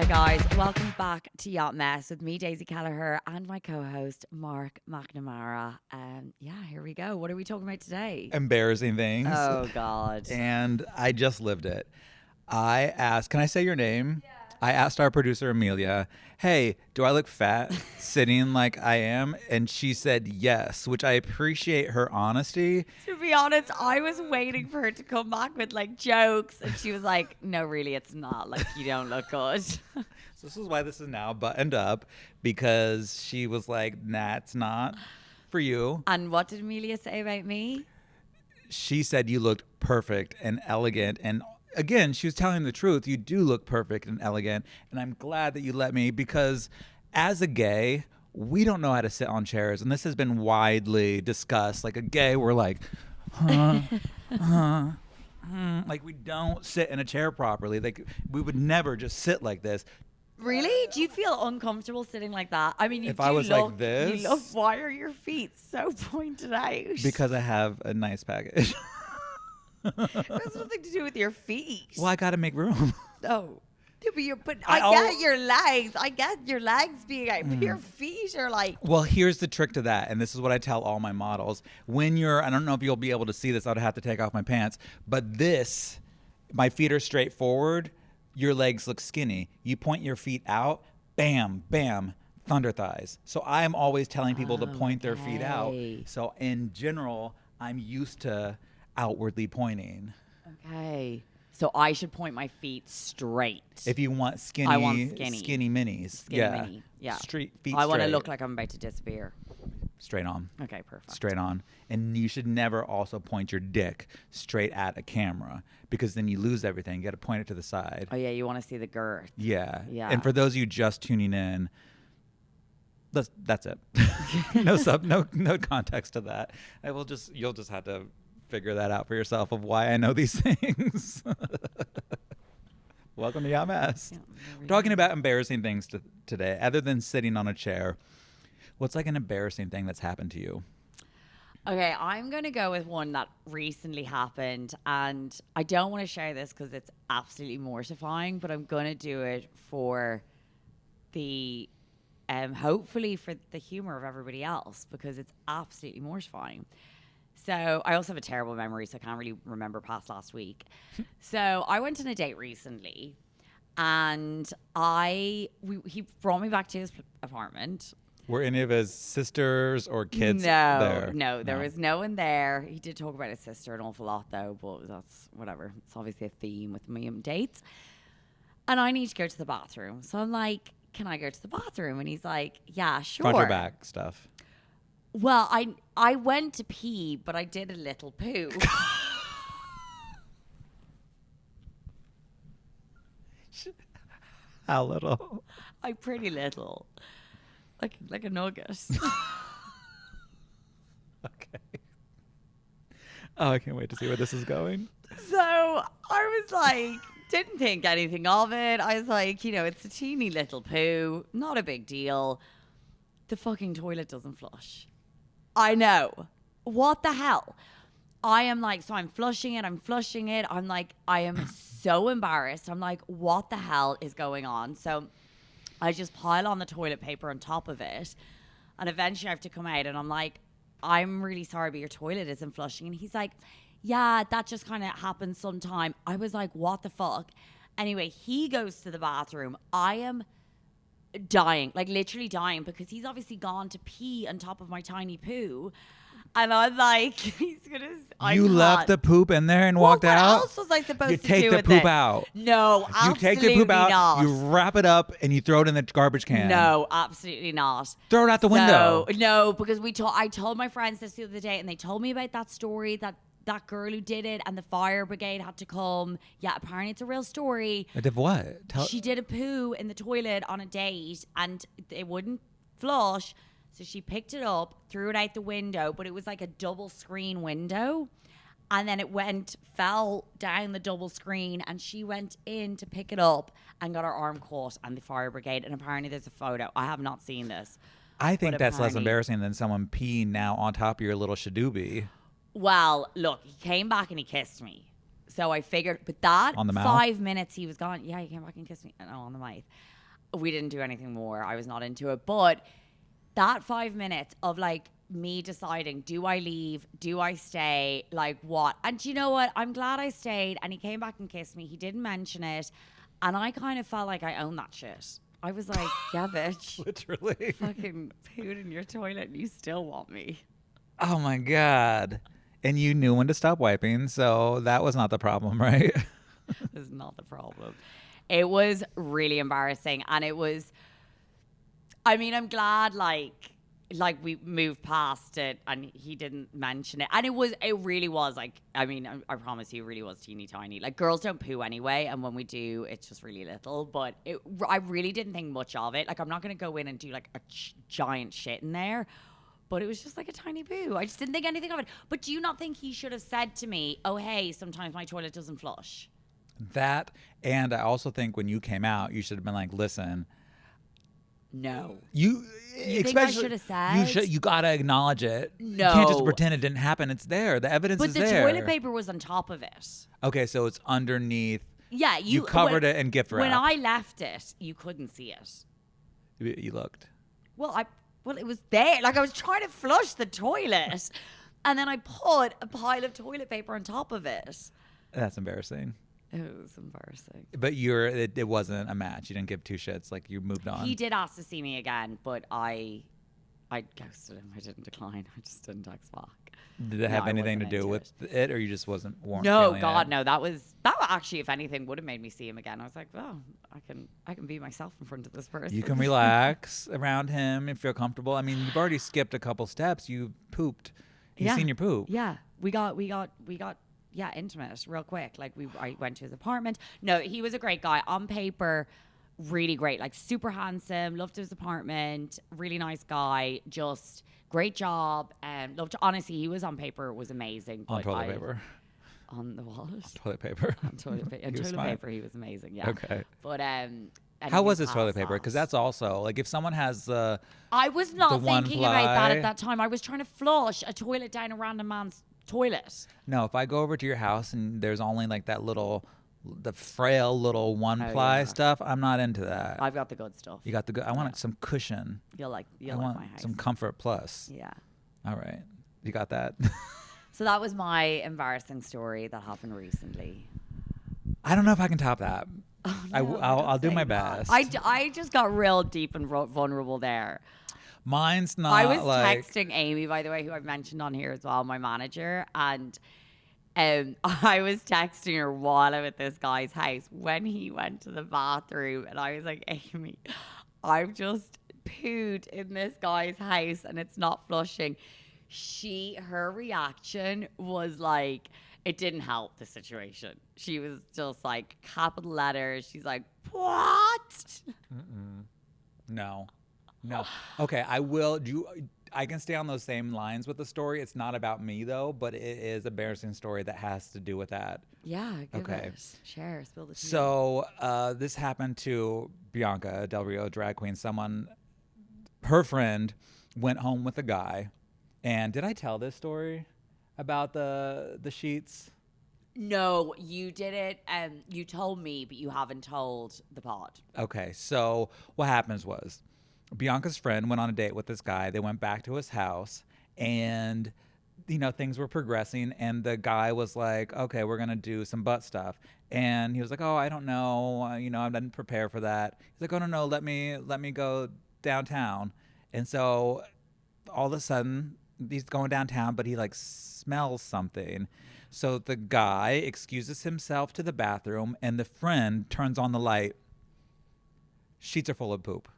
Hey guys, welcome back to Yacht Mess with me, Daisy Kelliher, and my co-host, Marc MacNamara. Here we go. What are we talking about today? Embarrassing things. Oh, God. And I just lived it. I asked, can I say your name? Yeah. I asked our producer, Amelia, hey, do I look fat sitting like I am? And she said yes, which I appreciate her honesty. To be honest, I was waiting for her to come back with like jokes. And she was like, no, really, it's not. Like, you don't look good. So this is why this is now buttoned up, because she was like, nah, it's not for you. And what did Amelia say about me? She said you looked perfect and elegant, and again, she was telling the truth. You do look perfect and elegant, and I'm glad that you let me, because as a gay, we don't know how to sit on chairs, and this has been widely discussed. Like a gay, we're like, like we don't sit in a chair properly. Like we would never just sit like this. Really? Do you feel uncomfortable sitting like that? I mean, If I was like this, why are your feet so pointed out? because I have a nice package. It has nothing to do with your feet. Well, I got to make room. Oh. Yeah, but I get your legs. I get your legs being out. But your feet are like... Well, here's the trick to that. And this is what I tell all my models. When you're... I don't know if you'll be able to see this. I'd have to take off my pants. But this, my feet are straight forward. Your legs look skinny. You point your feet out. Bam, bam. Thunder thighs. So I'm always telling people to point their feet out. So in general, I'm used to outwardly pointing. Okay. So I should point my feet straight. If you want skinny, I want skinny. Skinny minis. Skinny mini. Yeah. Feet I want to straight. look like I'm about to disappear. Straight on. Okay, perfect. Straight on. And you should never also point your dick straight at a camera, because then you lose everything. You got to point it to the side. Oh, yeah. You want to see the girth. Yeah. Yeah. And for those of you just tuning in, that's it. No context to that. You'll just have to figure that out for yourself of why I know these things. Welcome to Yacht Mess. Yeah, we're talking about embarrassing things today, other than sitting on a chair. What's like an embarrassing thing that's happened to you? Okay, I'm going to go with one that recently happened, and I don't want to share this because it's absolutely mortifying, but I'm going to do it for the, hopefully for the humor of everybody else, because it's absolutely mortifying. So I also have a terrible memory, so I can't really remember past last week. So I went on a date recently, and he brought me back to his apartment. Were any of his sisters or kids there? No, there was no one there. He did talk about his sister an awful lot, though, but that's whatever. It's obviously a theme with me and dates. And I need to go to the bathroom. So I'm like, can I go to the bathroom? And he's like, yeah, sure. Front or back stuff? Well, I went to pee, but I did a little poo. How little? Pretty little. Like a nugget. Okay. Oh, I can't wait to see where this is going. So I was like, didn't think anything of it. I was like, it's a teeny little poo. Not a big deal. The fucking toilet doesn't flush. I know. What the hell? I am like, so I'm flushing it. I'm like, I am so embarrassed. I'm like, what the hell is going on? So I just pile on the toilet paper on top of it. And eventually I have to come out and I'm like, I'm really sorry, but your toilet isn't flushing. And he's like, yeah, that just kind of happens sometime. I was like, what the fuck? Anyway, he goes to the bathroom. I am dying, like literally dying, because he's obviously gone to pee on top of my tiny poo. And I'm like, he's gonna. You left the poop in there and walked out? What else was I supposed to do? You take the poop out. No, absolutely not. You take the poop out, you wrap it up, and you throw it in the garbage can. No, absolutely not. Throw it out the window. No, because I told my friends this the other day, and they told me about that story, that girl who did it, and the fire brigade had to come. Yeah, apparently it's a real story. Did what? She did a poo in the toilet on a date, and it wouldn't flush. So she picked it up, threw it out the window, but it was like a double screen window. And then it fell down the double screen, and she went in to pick it up and got her arm caught, and the fire brigade. And apparently there's a photo. I have not seen this. I think that's less embarrassing than someone peeing now on top of your little shadoobie. Well, look, he came back and he kissed me. So I figured, but that on the mouth? 5 minutes he was gone. Yeah, he came back and kissed me. No, on the mouth. we didn't do anything more. I was not into it. But that 5 minutes of like me deciding, do I leave? Do I stay? Like what? And you know what? I'm glad I stayed. And he came back and kissed me. He didn't mention it. And I kind of felt like I owned that shit. I was like, yeah, bitch. Literally. Fucking pooed in your toilet and you still want me. Oh my God. And you knew when to stop wiping, so that was not the problem, right? That's not the problem. It was really embarrassing. And it was, I mean, I'm glad like we moved past it and he didn't mention it. And it really was like, I mean, I promise you, it really was teeny tiny. Like girls don't poo anyway. And when we do, it's just really little. But I really didn't think much of it. Like I'm not going to go in and do like a giant shit in there. But it was just like a tiny poo. I just didn't think anything of it. But do you not think he should have said to me, oh, hey, sometimes my toilet doesn't flush? That, and I also think when you came out, you should have been like, listen. No. You think I should have said? You gotta acknowledge it. No. You can't just pretend it didn't happen. It's there. The evidence is there. But the toilet paper was on top of it. Okay, so it's underneath. Yeah, you covered it and gift wrap. When I left it, you couldn't see it. You looked. Well, it was there. Like I was trying to flush the toilet, and then I put a pile of toilet paper on top of it. That's embarrassing. It was embarrassing. But it wasn't a match. You didn't give two shits. Like you moved on. He did ask to see me again, but I ghosted him. I didn't decline. I just didn't text back. Did it have anything to do with it, or you just wasn't warm? No, God, no. That actually, if anything, would have made me see him again. I was like, oh, I can be myself in front of this person. You can relax around him and feel comfortable. I mean, you've already skipped a couple steps. You pooped. He's seen your poop. Yeah, we got intimate real quick. Like I went to his apartment. No, he was a great guy on paper. Really great, like super handsome, loved his apartment, really nice guy, just great job. Honestly, he was on paper, was amazing. On toilet paper. On the what? On toilet paper. On toilet paper. Toilet paper, he was amazing, yeah. Okay. But how was his toilet paper? Because that's also, like, if someone has I was not thinking about that ply. at that time. I was trying to flush a toilet down a random man's toilet. No, if I go over to your house and there's only like the frail little one-ply stuff, I'm not into that. I've got the good stuff. You got the good. I want some cushion. You'll like I want my house. some Comfort Plus. Yeah. All right. You got that? So that was my embarrassing story that happened recently. I don't know if I can top that. Oh, no, I'll do my that. best. I just got real deep and vulnerable there. Mine's not. I was like, texting Amy, by the way, who I've mentioned on here as well, my manager, and I was texting her while I'm at this guy's house when he went to the bathroom, and I was like, Amy, I've just pooed in this guy's house and it's not flushing. Her reaction was like, it didn't help the situation. She was just like, capital letters. She's like, what? No. Okay, I will. I can stay on those same lines with the story. It's not about me though, but it is an embarrassing story that has to do with that. Yeah. Okay. Share. Spill the tea. So this happened to Bianca Del Rio, drag queen. Her friend went home with a guy, and did I tell this story about the sheets? No, you did it, and you told me, but you haven't told the pod. Okay, so what happens was, Bianca's friend went on a date with this guy. They went back to his house, and things were progressing, and the guy was like, okay, we're gonna do some butt stuff. And he was like, oh, I don't know, I didn't prepare for that. He's like, oh, no, let me go downtown. And so all of a sudden he's going downtown, but he like smells something. So the guy excuses himself to the bathroom, and the friend turns on the light. Sheets are full of poop.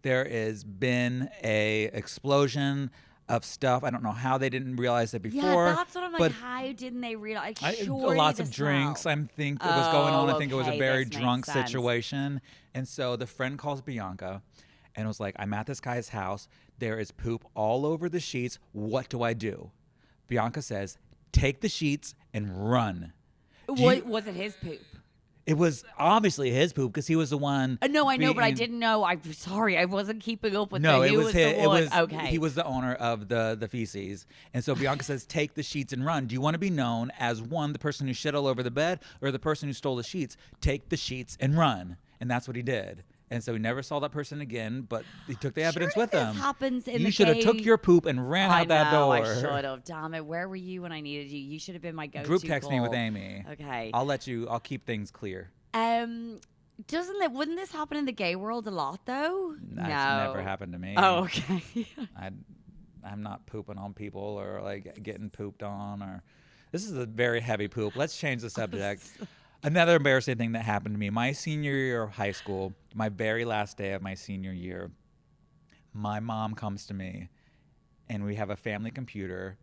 There has been a explosion of stuff. I don't know how they didn't realize it before. Yeah, that's what I'm like. How didn't they realize? Lots of drinks. I think it was going on. I think it was a very drunk sense. situation. And so the friend calls Bianca and was like, I'm at this guy's house. There is poop all over the sheets. What do I do? Bianca says, take the sheets and run. Was it his poop? It was obviously his poop because he was the one. No, I know, but I didn't know. I'm sorry, I wasn't keeping up with. No, it was his. It was okay. He was the owner of the feces, and so Bianca says, "Take the sheets and run." Do you want to be known as the person who shit all over the bed, or the person who stole the sheets? Take the sheets and run, and that's what he did. And so he never saw that person again, but he took the evidence Surely with this him. happens in You the should have gay- took your poop and ran out that door. I should have. Damn it. Where were you when I needed you? You should have been my go-to Group text me with call. Amy. Okay. I'll keep things clear. Wouldn't this happen in the gay world a lot though? That's never happened to me. Oh, okay. I'm not pooping on people or like getting pooped on or this is a very heavy poop. Let's change the subject. Another embarrassing thing that happened to me, my senior year of high school, my very last day of my senior year, my mom comes to me and we have a family computer.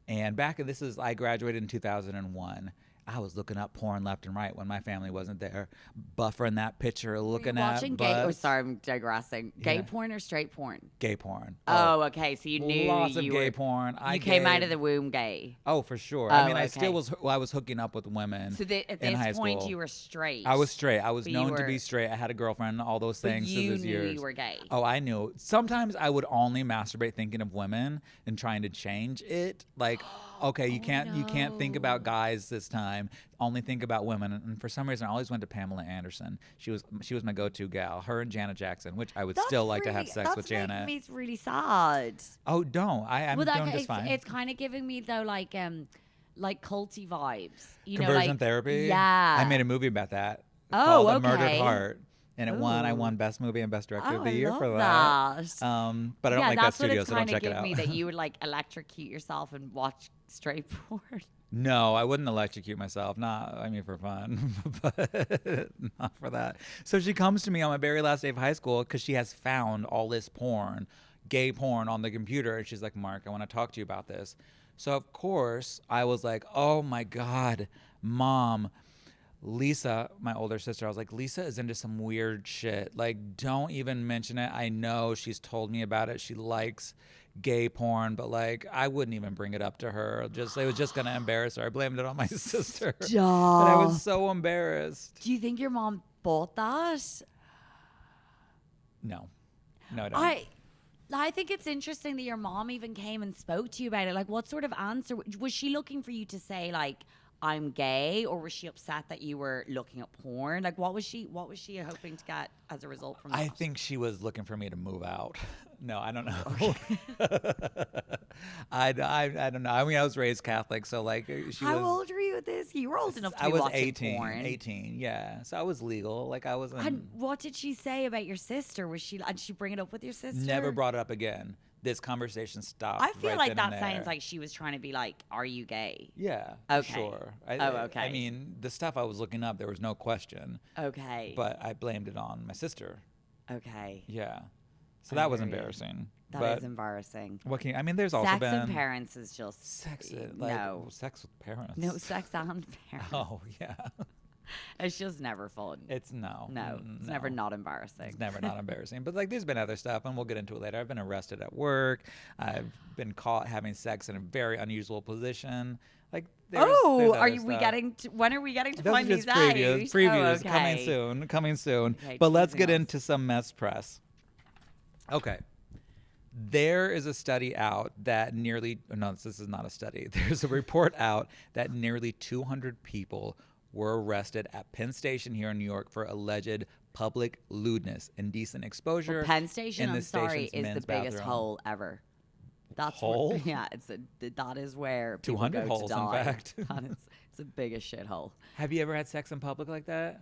And I graduated in 2001. I was looking up porn left and right when my family wasn't there, buffering that picture, looking at watching gay. Oh, sorry, I'm digressing. Gay Yeah. porn or straight porn? Gay porn. Oh, okay. So you knew lots of you gay were, porn. You came out of the womb gay. Oh, for sure. Oh, I mean, I okay. was hooking up with women. So at in high this point, school. you were straight. I was straight. I was But known you to be were- straight. I had a girlfriend, all those But things. you through those knew years. you were gay. Oh, I knew. Sometimes I would only masturbate thinking of women and trying to change it. Like, okay, you can't think about guys this time. Only think about women. And for some reason, I always went to Pamela Anderson. She was my go-to gal. Her and Janet Jackson, which I would still like to have sex with Janet. That's making me really sad. Oh, don't. I'm doing just fine. It's kind of giving me though like culty vibes. You Conversion know, like, therapy. Yeah. I made a movie about that. Oh, called The Murdered okay. Heart. And it won. I Ooh. won Best Movie and Best Director of the I Year love for that. that. But I don't like that that's studio, what it's so don't kind of check it giving out. me that you would like electrocute yourself and watch straight porn. No, I wouldn't electrocute myself. For fun, but not for that. So she comes to me on my very last day of high school because she has found all this porn, gay porn on the computer. And she's like, Mark, I want to talk to you about this. So, of course, I was like, oh, my God, Mom. Lisa, my older sister, I was like, Lisa is into some weird shit. Like, don't even mention it. I know she's told me about it. She likes gay porn, but like, I wouldn't even bring it up to her. It was just going to embarrass her. I blamed it on my sister. But I was so embarrassed. Do you think your mom bought that? No, I don't. I think it's interesting that your mom even came and spoke to you about it. Like, what sort of answer was she looking for you to say? Like, I'm gay, or was she upset that you were looking at porn? Like, what was she hoping to get as a result from that? I think she was looking for me to move out. No, I don't know. Okay. I don't know. I mean, I was raised Catholic, so like How old were you at this? You were old enough to I be was watching 18, porn. 18, yeah. So I was legal. Like I wasn't. And what did she say about your sister? Did she bring it up with your sister? Never brought it up again. This conversation stopped. I feel right like then that and there. sounds like she was trying to be like, "Are you gay?" Yeah. Okay. Sure. Okay. I mean, the stuff I was looking up, there was no question. Okay. But I blamed it on my sister. Okay. Yeah. So I that was hear you. embarrassing. That is embarrassing. What can I mean? There's also Sex been and parents is just sex. no, Sex with parents. no sex and parents. Oh yeah. It's just never fun. It's no. It's never not embarrassing. It's never not embarrassing. But like, there's been other stuff, and we'll get into it later. I've been arrested at work. I've been caught having sex in a very unusual position. Like, there's are other you? We stuff. getting? When are we getting to Those find are these just out? previews Oh, coming okay. soon. Coming soon. Okay, but let's teasing get us. into some mess press. Okay. There is a study out that this is not a study. There's a report out that nearly 200 people were arrested at Penn Station here in New York for alleged public lewdness, indecent exposure. Well, Penn Station, in the I'm sorry, station's is men's the biggest bathroom. hole ever. That's Hole? Where, yeah, that is where people 200 go holes, to in die. fact. It's the biggest shithole. Have you ever had sex in public like that?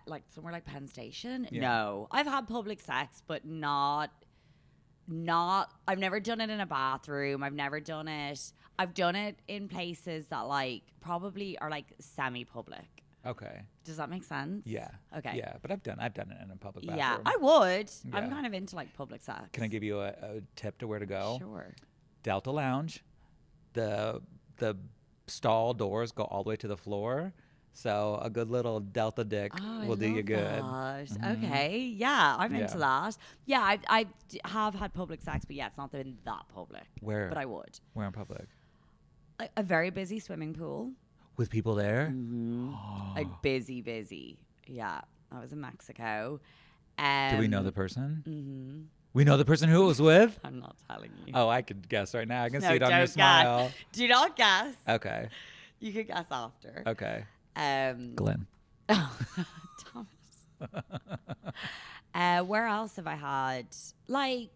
Like somewhere like Penn Station? Yeah. No, I've had public sex, but not. I've never done it in a bathroom. I've never done it. I've done it in places that like probably are like semi-public. Okay. Does that make sense? Yeah. Okay. Yeah, but I've done it in a public bathroom. Yeah, I would. Yeah. I'm kind of into like public sex. Can I give you a tip to where to go? Sure. Delta Lounge. The stall doors go all the way to the floor. So a good little Delta dick will do you good. Mm-hmm. Okay, yeah, I'm Yeah. into that. Yeah, I have had public sex, but yeah, it's not been that public. Where? But I would. Where in public? A very busy swimming pool. With people there? Mm-hmm. Like busy. Yeah, I was in Mexico. Do we know the person? Mm-hmm. We know the person who it was with? I'm not telling you. Oh, I could guess right now. I can No, see it on don't your smile. guess. Do not guess. Okay. You could guess after. Okay. Um, Glenn. Thomas. Where else have I had? Like,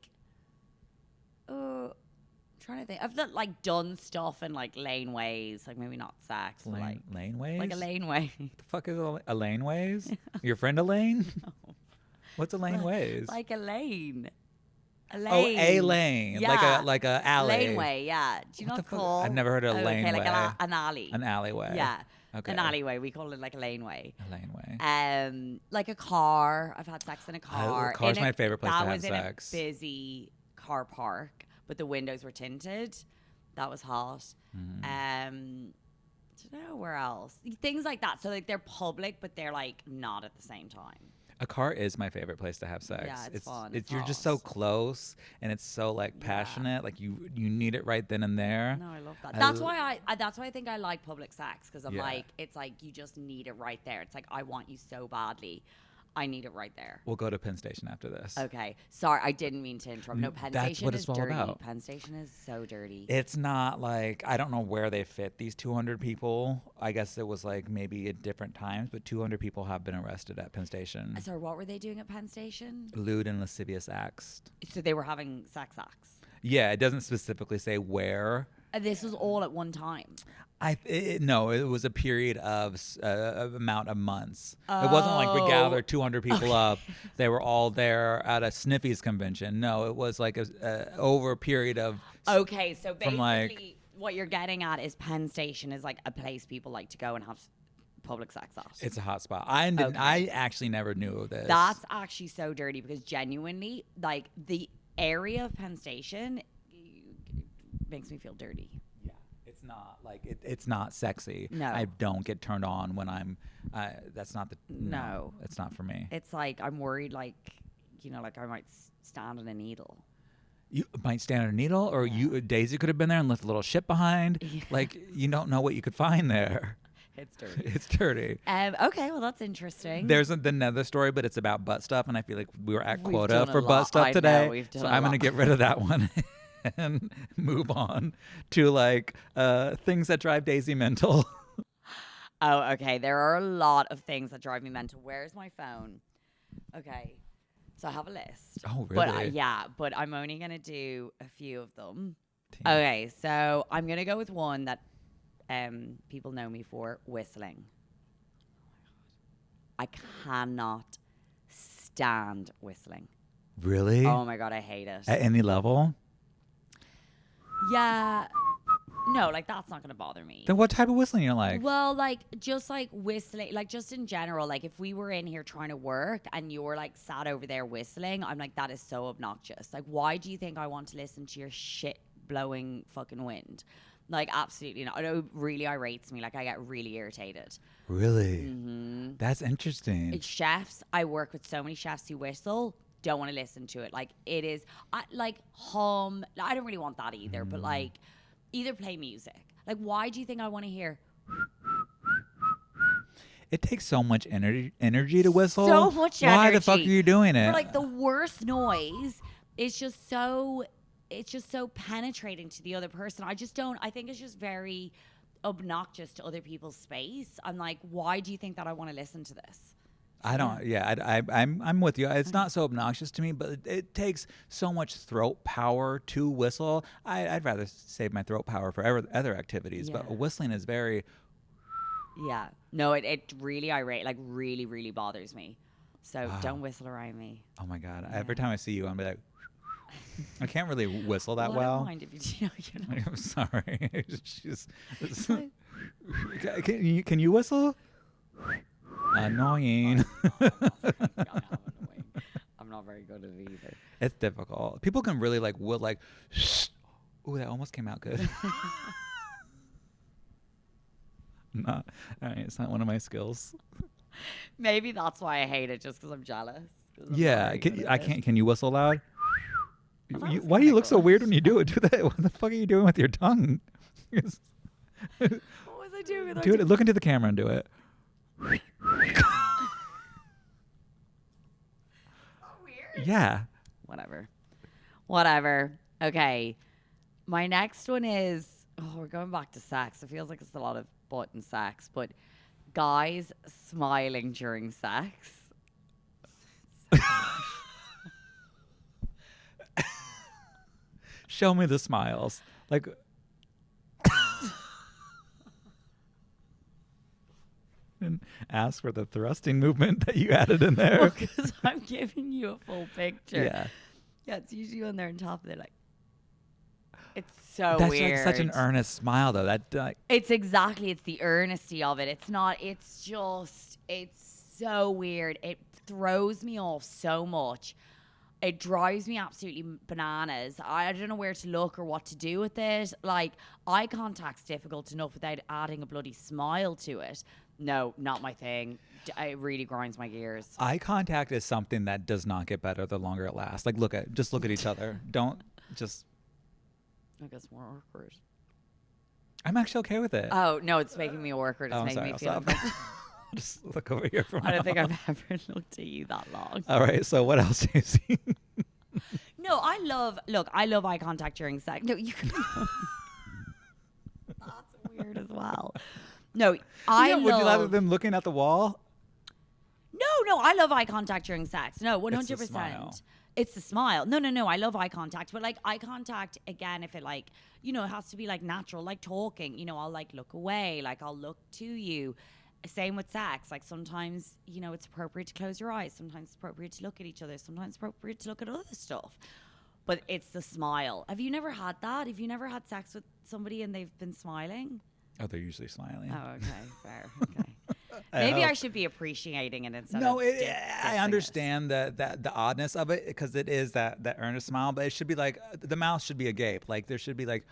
I'm trying to think. I've done stuff in like laneways, like maybe not sex, but like laneways? like a laneway. The fuck is a laneways? Your friend Elaine? No. What's a laneways? Like a lane. A lane. Oh, a lane. Yeah. Like a alley. Laneway, yeah. Do you What not the fuck? call? I've never heard of a laneway. Okay, like an alley. An alleyway. Yeah. Okay. An alleyway. We call it like a laneway. A laneway. Like a car. I've had sex in a car. Car's my favorite place to have sex. That was in a busy car park, but the windows were tinted. That was hot. I don't know where else. Things like that. So like they're public, but they're like not at the same time. A car is my favorite place to have sex. Yeah, it's fun. You're just so close, and it's so like passionate. Like you need it right then and there. No, I love that. That's why I think I like public sex, because I'm like, it's like you just need it right there. It's like I want you so badly. I need it right there. We'll go to Penn Station after this. Okay. Sorry, I didn't mean to interrupt. No, Penn That's Station what is it's all dirty. about. Penn Station is so dirty. It's not like, I don't know where they fit these 200 people. I guess it was like maybe at different times, but 200 people have been arrested at Penn Station. Sorry, what were they doing at Penn Station? Lewd and lascivious acts. So they were having sex acts. Yeah, it doesn't specifically say where. This was all at one time. No, it was a period of amount of months. It wasn't like we gathered 200 people up. They were all there at a Sniffies convention. No, it was like over a period of. Okay, so basically, like, what you're getting at is Penn Station is like a place people like to go and have public sex at. It's a hot spot. I actually never knew of this. That's actually so dirty, because genuinely, like the area of Penn Station makes me feel dirty. It's not like it's not sexy. No, I don't get turned on when I'm. That's not the. No, it's not for me. It's like I'm worried, like like I might stand on a needle. You might stand on a needle, or Daisy could have been there and left a little shit behind. Yeah. Like you don't know what you could find there. It's dirty. It's dirty. Okay, well that's interesting. There's another story, but it's about butt stuff, and I feel like we were at quota for butt stuff today. So I'm gonna get rid of that one. And move on to like things that drive Daisy mental. Oh, okay. There are a lot of things that drive me mental. Where's my phone? Okay. So I have a list. Oh, really? But but I'm only going to do a few of them. Okay. So I'm going to go with one that people know me for: whistling. I cannot stand whistling. Really? Oh my God, I hate it. At any level? Yeah. No, like that's not going to bother me. Then what type of whistling you like? Well, like just like whistling, like just in general, like if we were in here trying to work and you're like sat over there whistling, I'm like, that is so obnoxious. Like, why do you think I want to listen to your shit blowing fucking wind? Like, absolutely not. It really irates me. Like, I get really irritated. Really? Mm-hmm. That's interesting. It's chefs. I work with so many chefs who whistle. Don't want to listen to it. Like, it is like hum. I don't really want that either, but like either play music. Like, why do you think I want to hear? It takes so much energy to whistle. So much energy. Why the fuck are you doing it? For like the worst noise. It's just so penetrating to the other person. I think it's just very obnoxious to other people's space. I'm like, why do you think that I want to listen to this? I don't. Yeah, I'm with you. It's not so obnoxious to me, but it takes so much throat power to whistle. I'd rather save my throat power for other activities. Yeah. But whistling is very. Yeah. No, it really really, really bothers me. So don't whistle around me. Oh my God! Yeah. Every time I see you, I'm like. I can't really whistle that I well. don't mind if you know. I'm sorry. Can you whistle? Annoying. I'm not very good at it either. It's difficult. People can really like ooh, that almost came out good. All right, it's not one of my skills. Maybe that's why I hate it, just because I'm jealous. Yeah, can you whistle loud? Why do you look so weird when you do it? Do that. What the fuck are you doing with your tongue? What was I doing? Do it. Look into the camera and do it. Weird. Yeah. Whatever. Okay. My next one is, we're going back to sex. It feels like it's a lot of butt and sex, but guys smiling during sex. Show me the smiles. Like, and ask for the thrusting movement that you added in there. Because I'm giving you a full picture. Yeah. Yeah, it's usually when they're on top of it, like, it's so That's weird. like such an earnest smile, though. That It's the earnesty of it. It's not, it's so weird. It throws me off so much. It drives me absolutely bananas. I don't know where to look or what to do with it. Like, eye contact's difficult enough without adding a bloody smile to it. No, not my thing. It really grinds my gears. eye contact is something that does not get better the longer it lasts. Like, just look at each other. Don't just. I guess more awkward. I'm actually okay with it. Oh, no, it's making me awkward. It's Oh, I'm making sorry, me I'll feel stop. uncomfortable. Just look over here for I don't now. think I've ever looked at you that long. All right. So what else do you see? No, I love eye contact during sex. No, you can. That's weird as well. No, Would you rather love them looking at the wall? No, I love eye contact during sex. No, 100%. It's the smile. It's the smile. No, I love eye contact. But like eye contact, again, if it like, it has to be like natural, like talking, I'll like look away, like I'll look to you. Same with sex. Like sometimes, it's appropriate to close your eyes. Sometimes it's appropriate to look at each other. Sometimes it's appropriate to look at other stuff. But it's the smile. Have you never had that? Have you never had sex with somebody and they've been smiling? Oh, they're usually smiling. Oh, okay, fair. Okay. Maybe I should be appreciating it instead of I dissing understand the oddness of it because it is that earnest smile, but it should be like the mouth should be agape. Like there should be like.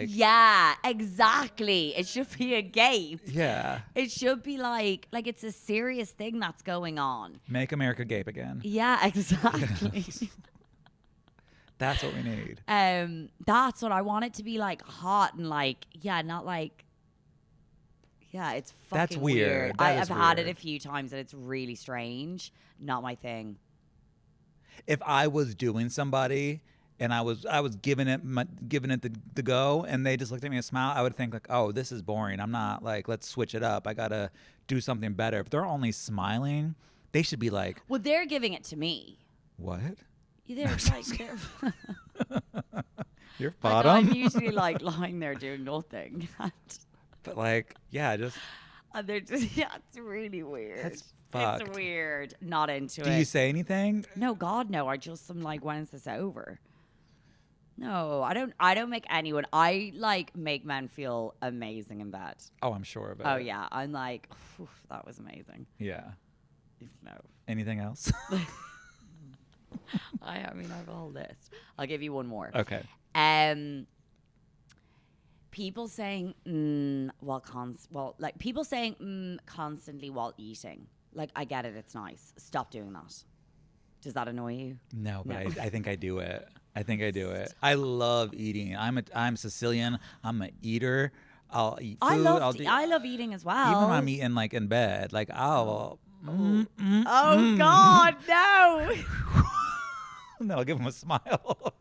Yeah, exactly. It should be a gape. Yeah. It should be like it's a serious thing that's going on. Make America Gape Again. Yeah, exactly. That's what we need. That's what I want it to be, like hot and like, not like. Yeah, it's fucking That's weird. I've had it a few times and it's really strange. Not my thing. If I was doing somebody and I was giving it the go and they just looked at me and smiled, I would think like, oh, this is boring. I'm not like, let's switch it up. I gotta do something better. If they're only smiling, they should be like, well, they're giving it to me. what? They're like, You're like, bottom. I'm usually like lying there doing nothing. But like, yeah, just. And they're just, it's really weird. That's fucked. It's weird. Not into it. Do you say anything? No, God, no. I just am like, when is this over? No, I don't make anyone. I like make men feel amazing in bed. Oh, I'm sure of it. Oh yeah, I'm like, that was amazing. Yeah. No. Anything else? I mean, I have a whole list. I'll give you one more. Okay. People saying people saying constantly while eating. Like, I get it, it's nice. Stop doing that. Does that annoy you? No, but No. I think I do it. I love eating. I'm Sicilian. I'm an eater. I'll eat food. I love eating as well. Even when I'm eating like in bed, like I'll. Oh God, no! And then I'll give him a smile.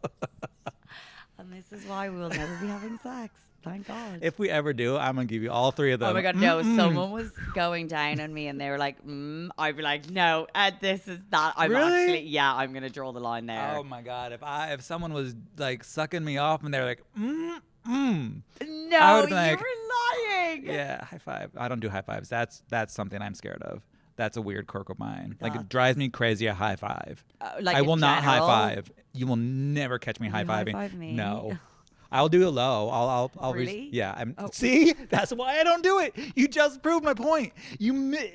And this is why we will never be having sex. Thank God. If we ever do, I'm gonna give you all three of them. Oh my God, no! Someone was going down on me, and they were like, I'd be like, no, this is that. I'm Really? actually, I'm gonna draw the line there. Oh my God! If someone was like sucking me off and they're like, No, I would've you been like, were lying. yeah, high five. I don't do high fives. That's something I'm scared of. That's a weird quirk of mine. Like That's- it drives me crazy a high five. Like I in will not high general? five. You will never catch me high You fiving. high-five me? No. I'll do a low. I'll Really? yeah. Oh. See, that's why I don't do it. You just proved my point.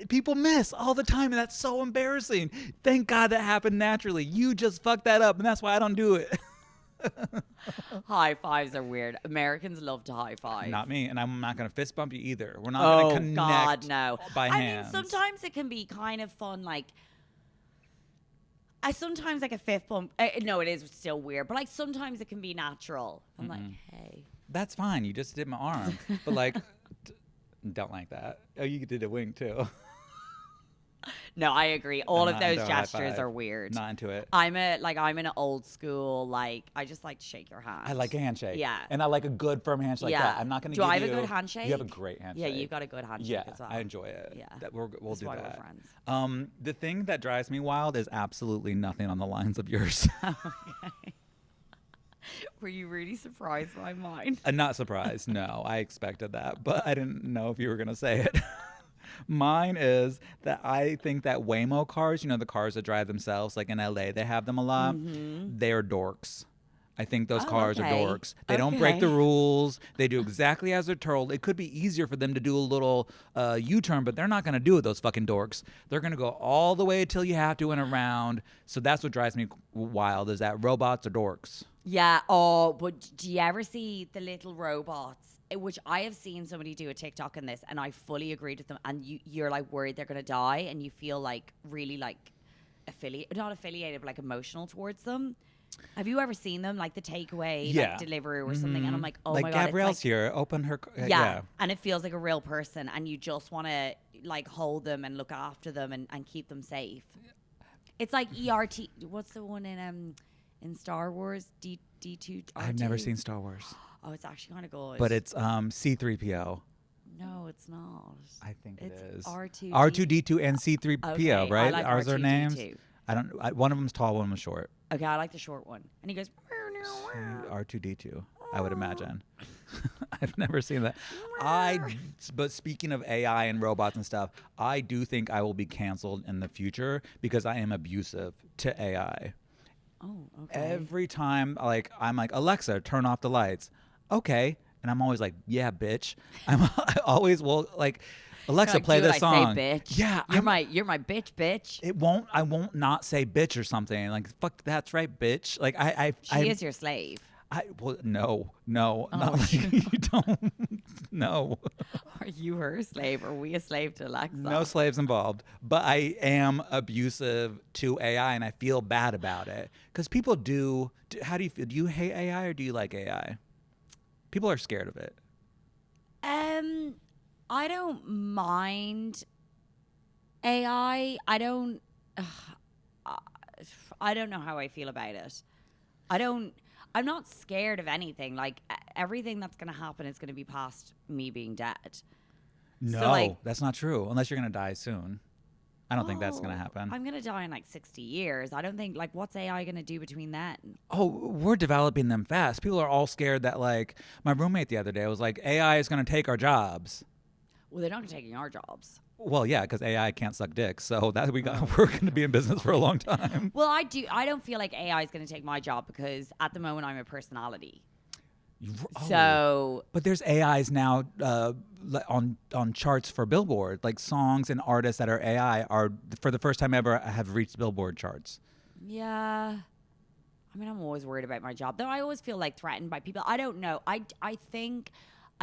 People miss all the time, and that's so embarrassing. Thank God that happened naturally. You just fucked that up, and that's why I don't do it. High fives are weird. Americans love to high five. Not me, and I'm not gonna fist bump you either. We're not gonna connect God, no. by I hands. mean, sometimes it can be kind of fun, like. I sometimes like a fifth bump. No, it is still weird, but like sometimes it can be natural. I'm like, hey. That's fine. You just did my arm, but like, don't like that. Oh, you did a wing too. No, I agree. All I'm of not those into a high gestures five. are weird. Not into it. I'm an old school, like, I just like to shake your hand. I like a handshake. Yeah. And I like a good firm handshake like that. I'm not going to Do give I have you. a good handshake? You have a great handshake. Yeah, you've got a good handshake Yeah, as well. I enjoy it. Yeah. We'll That's do why that. we're friends. The thing that drives me wild is absolutely nothing on the lines of yours. Okay. Were you really surprised by mine? I'm not surprised. No, I expected that, but I didn't know if you were going to say it. Mine is that I think that Waymo cars, you know, the cars that drive themselves, like in LA, they have them a lot. They are dorks. I think those cars okay. are dorks. They don't break the Okay. rules. They do exactly as they're told. It could be easier for them to do a little U-turn, but they're not going to do it, those fucking dorks. They're going to go all the way till you have to and around. So that's what drives me wild, is that robots are dorks. Yeah. Oh, but do you ever see the little robots? Which I have seen somebody do a TikTok on this, and I fully agreed with them. And you're like worried they're gonna die, and you feel like really like not affiliated, but like emotional towards them. Have you ever seen them, like the takeaway, like delivery or something? And I'm like, oh like my god, Gabrielle's it's like, here. Open her. yeah, and it feels like a real person, and you just want to like hold them and look after them and keep them safe. It's like ERT. What's the one in Star Wars? D2. I've never seen Star Wars, Oh, it's actually kind of good. but it's C3PO. No, it's not. I think It's it is. R2D2. R2D2 and C3PO, Okay, I right? like Ours are names. R2D2. One of them's tall, one was short. Okay, I like the short one. And he goes, R2D2, I would imagine. I've never seen that. But speaking of AI and robots and stuff, I do think I will be canceled in the future because I am abusive to AI. oh, okay. Every time, like, I'm like, Alexa, turn off the lights. Okay. And I'm always like, yeah, bitch. I always will, like, Alexa, Like, play do this I song. say bitch? Yeah. You're my bitch. I won't not say bitch or something. Like, fuck, that's right, bitch. Like, She is your slave. well, no, not Oh. like you don't. No, Are you her slave? Or are we a slave to Alexa? no slaves involved. But I am abusive to AI, and I feel bad about it because people do. How do you feel? Do you hate AI or do you like AI? People are scared of it. I don't mind AI. I don't know how I feel about it. I'm not scared of anything. Like everything that's going to happen is going to be past me being dead. No, So, like, that's not true. Unless you're gonna die soon. I don't think that's gonna Oh, happen. I'm going to die in like 60 years. I don't think, like, what's AI going to do between then? Oh, we're developing them fast. People are all scared that, like, my roommate the other day was like, AI is gonna take our jobs. Well, they're not taking our jobs. Well, yeah, because AI can't suck dick, so that we're going to be in business for a long time. Well, I don't feel like AI is going to take my job because at the moment I'm a personality. So, but there's AIs now on charts for Billboard, like songs and artists that are AI are for the first time ever have reached Billboard charts. yeah. I mean, I'm always worried about my job, though. I always feel like threatened by people. I don't know. I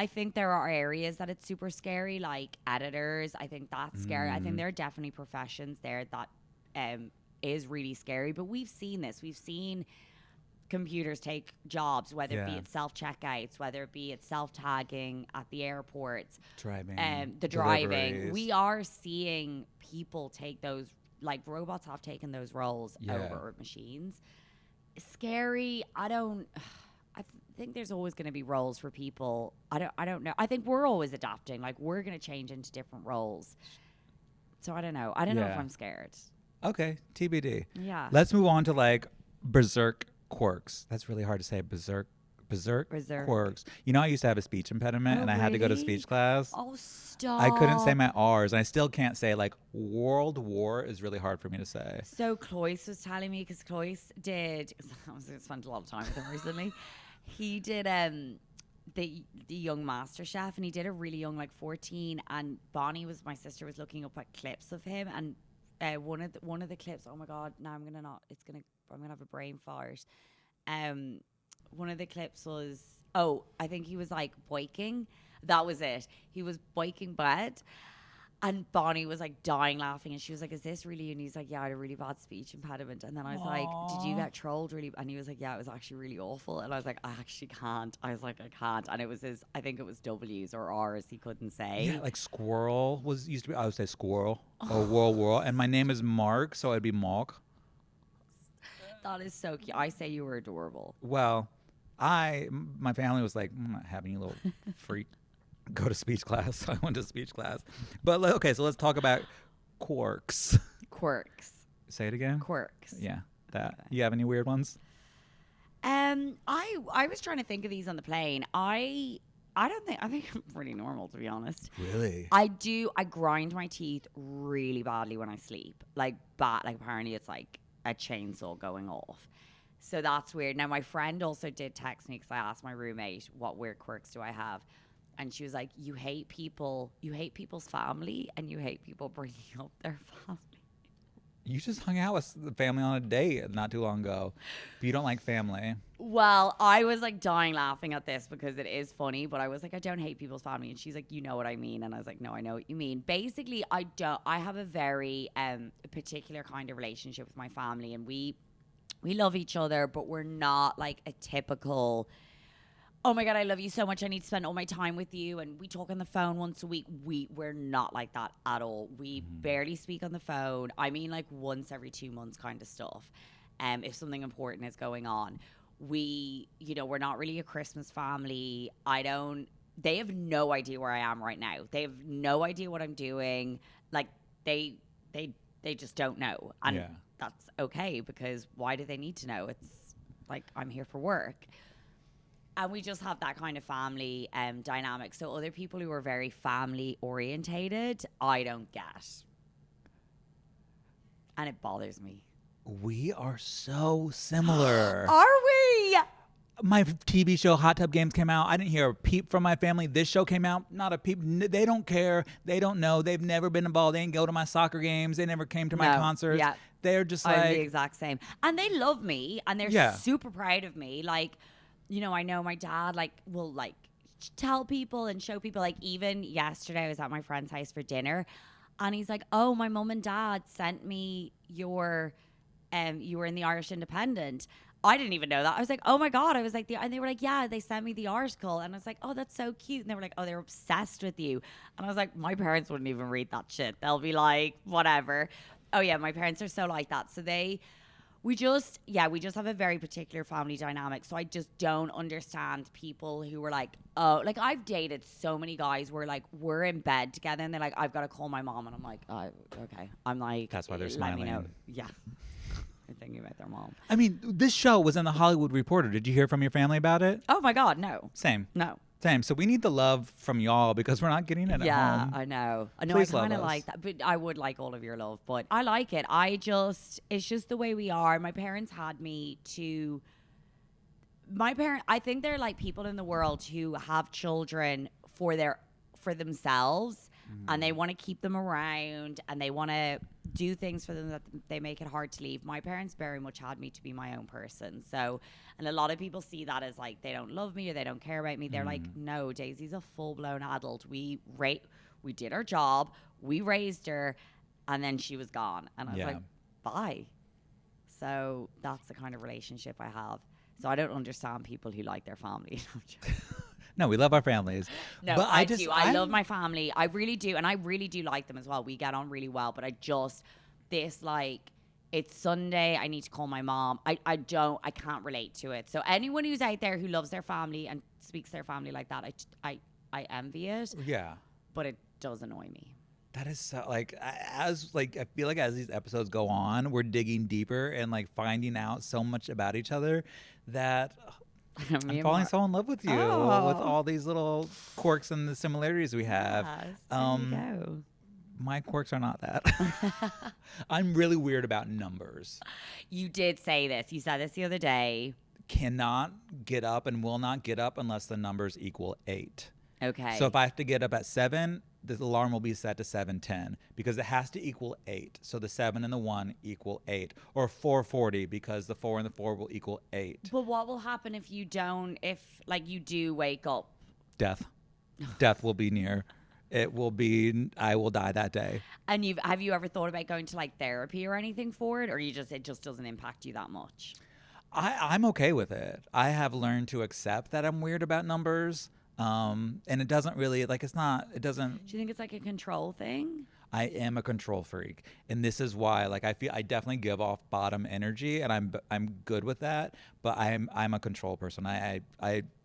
think there are areas that it's super scary, like editors. I think that's scary. I think there are definitely professions there that is really scary. But we've seen this. We've seen computers take jobs, whether it be Yeah. at self-checkouts, whether it be at self-tagging at the airports, Driving, the driving. deliveries. We are seeing people take those, like robots have taken those roles Yeah. over machines. Scary. I think there's always going to be roles for people. I don't know. I think we're always adapting. Like we're going to change into different roles. So I don't know. I don't know if Yeah. I'm scared. Okay, TBD. Yeah. Let's move on to like berserk quirks. That's really hard to say. Berserk Berserk. quirks. You know, I used to have a speech impediment, Oh, and I had to go to really? speech class. Oh, stop. I couldn't say my R's, and I still can't say like World War is really hard for me to say. So Cloyce was telling me, because Cloyce did, I spent a lot of time with him recently. He did the young master chef, and he did a really young, like 14. And Bonnie my sister was looking up at clips of him, and one of the clips. Oh my god! Now I'm gonna have a brain fart. One of the clips was, I think he was like biking. That was it. He was biking bread. And Bonnie was like dying laughing, and she was like, "Is this really you?" And he's like, "Yeah, I had a really bad speech impediment." And then I was like, "Did you get trolled really?" And he was like, "Yeah, it was actually really awful." And I was like, "I actually can't." I was like, "I can't." And it was his, I think it was W's or R's he couldn't say. Yeah, like squirrel was used to be. I would say squirrel or whirl, and my name is Mark, so it'd be Mark. That is so cute. I say you were adorable. Well, my family was like, I'm not having you little freak go to speech class. I went to speech class. But okay, so let's talk about quirks. Quirks. Say it again. Quirks. Yeah, that. Okay. You have any weird ones? I was trying to think of these on the plane. I think I'm pretty normal, to be honest. Really? I grind my teeth really badly when I sleep. Like bad, like apparently it's like a chainsaw going off. So that's weird. Now my friend also did text me because I asked my roommate what weird quirks do I have. And she was like, you hate people's family, and you hate people bringing up their family. You just hung out with the family on a date not too long ago. But you don't like family. Well, I was like dying laughing at this because it is funny, but I was like, I don't hate people's family. And she's like, you know what I mean? And I was like, no, I know what you mean. Basically, I have a very particular kind of relationship with my family, and we love each other, but we're not like a typical, oh my God, I love you so much, I need to spend all my time with you, and we talk on the phone once a week. We're not like that at all. We barely speak on the phone. I mean, like once every 2 months kind of stuff. If something important is going on. We're not really a Christmas family. They have no idea where I am right now. They have no idea what I'm doing. Like they just don't know. And that's okay, because why do they need to know? It's like, I'm here for work. And we just have that kind of family dynamic. So other people who are very family orientated, I don't get. And it bothers me. We are so similar. Are we? My TV show Hot Tub Games came out. I didn't hear a peep from my family. This show came out. Not a peep. They don't care. They don't know. They've never been involved. They didn't go to my soccer games. They never came to my concerts. Yeah. They're just I'm like the exact same. And they love me, and they're super proud of me. Like, I know my dad will tell people and show people. Like, even yesterday I was at my friend's house for dinner, and he's like, "Oh, my mom and dad sent me your you were in the Irish Independent." I didn't even know that. I was like, "Oh my God." I was like, and they were like, "Yeah, they sent me the article." And I was like, "Oh, that's so cute." And they were like, "Oh, they're obsessed with you." And I was like, my parents wouldn't even read that shit. They'll be like, whatever. Oh yeah, my parents are so like that. So we just have a very particular family dynamic. So I just don't understand people who were like, oh, like I've dated so many guys where like we're in bed together and they're like, I've got to call my mom. And I'm like, oh, okay. I'm like, that's why they're let smiling. me know. Yeah. They're thinking about their mom. I mean, this show was in the Hollywood Reporter. Did you hear from your family about it? Oh my God, no. Same. No. Same. So we need the love from y'all because we're not getting it at home. Yeah, I know. Please I kind of love us. like that. But I would like all of your love. But I like it. It's just the way we are. My parents had me to... I think they're like people in the world who have children for themselves, and they want to keep them around, and they want to do things for them that they make it hard to leave. My parents very much had me to be my own person. So, and a lot of people see that as like they don't love me or they don't care about me. They're like, no, Daisy's a full-blown adult. We did our job, we raised her, and then she was gone. And I was like, bye. So that's the kind of relationship I have. So I don't understand people who like their family. No, we love our families. No, but I do. I love my family. I really do. And I really do like them as well. We get on really well. But it's Sunday. I need to call my mom. I can't relate to it. So anyone who's out there who loves their family and speaks their family like that, I envy it. Yeah. But it does annoy me. That is so, I feel like as these episodes go on, we're digging deeper and like finding out so much about each other that I'm falling so in love with you with all these little quirks and the similarities we have. Yes, there you go. My quirks are not that. I'm really weird about numbers. You did say this. You said this the other day. Cannot get up and will not get up unless the numbers equal 8. Okay. So if I have to get up at 7, the alarm will be set to 7:10 because it has to equal 8. So the 7 and the 1 equal 8, or 4:40 because the 4 and the 4 will equal 8. But what will happen if you do wake up? Death will be near. I will die that day. And have you ever thought about going to like therapy or anything for it, or it just doesn't impact you that much? I'm okay with it. I have learned to accept that I'm weird about numbers. And it doesn't really it doesn't. Do you think it's like a control thing? I am a control freak, and this is why. Like, I feel I definitely give off bottom energy, and I'm good with that. But I'm a control person. I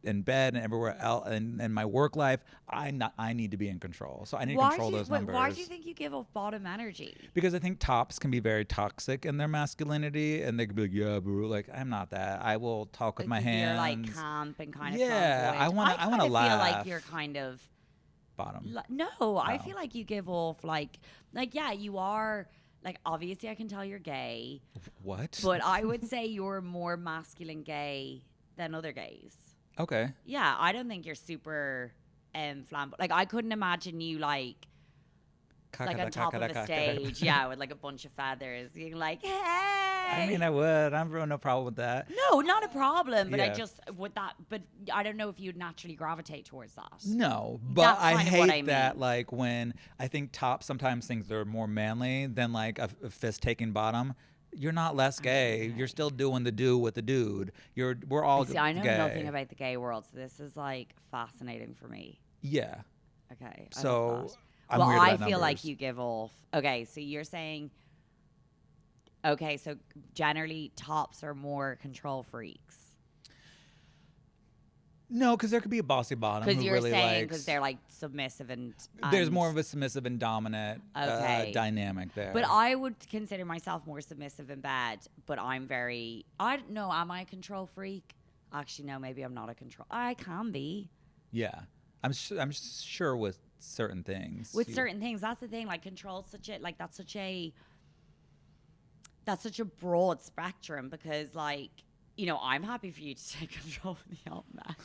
in bed and everywhere else, and in my work life, I need to be in control. So I need to control those numbers. Why do you think you give off bottom energy? Because I think tops can be very toxic in their masculinity, and they can be like, yeah, bro, like I'm not that. I will talk with my hands. You're like camp and kind of yeah. I want to laugh. I feel like you're kind of. Bottom. No, I feel like you give off like yeah, you are like, obviously I can tell you're gay. What? But I would say you're more masculine gay than other gays. Okay. Yeah, I don't think you're super flamboyant. Like, I couldn't imagine you like on top of a stage, yeah, with like a bunch of feathers, being like, hey. I mean, I would. I'm no problem with that. No, not a problem. But Yeah. I just with that. But I don't know if you'd naturally gravitate towards that. No, but That's I kind of what I hate that. mean. Like, when I think top sometimes things are more manly than like a fist taking bottom. You're not less gay. You're still doing the do with the dude. We're all See, I know gay. nothing about the gay world, so this is like fascinating for me. Yeah. Okay. I love So that. I'm well, weird I about feel like numbers. you give off. Okay, so you're saying. Okay, so generally tops are more control freaks. No, because there could be a bossy bottom Because who you're really saying likes. because they're like submissive and There's more of a submissive and dominant Okay. dynamic there. But I would consider myself more submissive and bad. But I'm very. I don't know. Am I a control freak? Actually, no. Maybe I'm not a control. I can be yeah, I'm sure with certain things. with certain things. That's the thing. Like control such a like that's such a broad spectrum because like I'm happy for you to take control of the Yacht Mess.